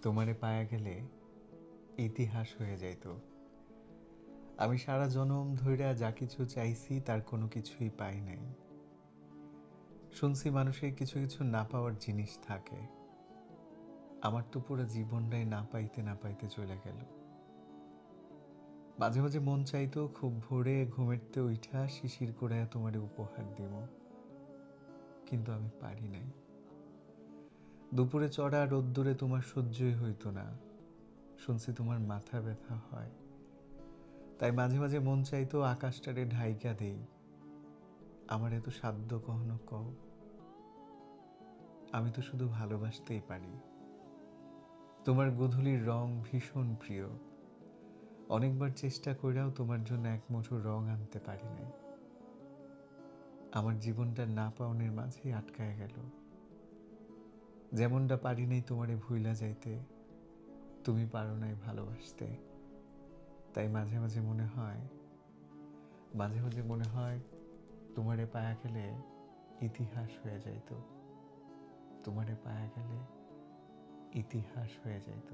তোমারে পায়া গেলে ইতিহাস হয়ে যাইত। আমি সারা জনম ধইরা যা কিছু চাইছি তার কোনো কিছুই পাই নাই। শুনছি মানুষের কিছু কিছু না পাওয়ার জিনিস থাকে। আমার তো পুরো জীবনটাই না পাইতে না পাইতে চলে গেল। মাঝে মাঝে মন চাইতো খুব ভোরে ঘুমেরতে উইঠা শিশির করে তোমারে উপহার দিব, কিন্তু আমি পারি নাই। দুপুরে চড়া রোদ্দুরে তোমার সহ্যই হইতো না। শুনছি তোমার মাথা ব্যথা হয়, তাই মাঝে মাঝে মন চাইতো আকাশটারে ঢাইকা দেই। আমার এত সাধ্য কখনো কও। আমি তো শুধু ভালোবাসতেই পারি। তোমার গোধূলির রং ভীষণ প্রিয়। অনেকবার চেষ্টা কইরাও তোমার জন্য এক মুঠো রং আনতে পারি নাই। আমার জীবনটা না পাওনের মাঝেই আটকায় গেল। যেমনটা পারি নাই তোমারে ভুইলা যাইতে, তুমি পারো নাই ভালোবাসতে। তাই মাঝে মাঝে মনে হয়, মাঝে মাঝে মনে হয় তোমারে পায়া গেলে ইতিহাস হয়ে যাইত। তোমারে পায়া গেলে ইতিহাস হয়ে যাইত।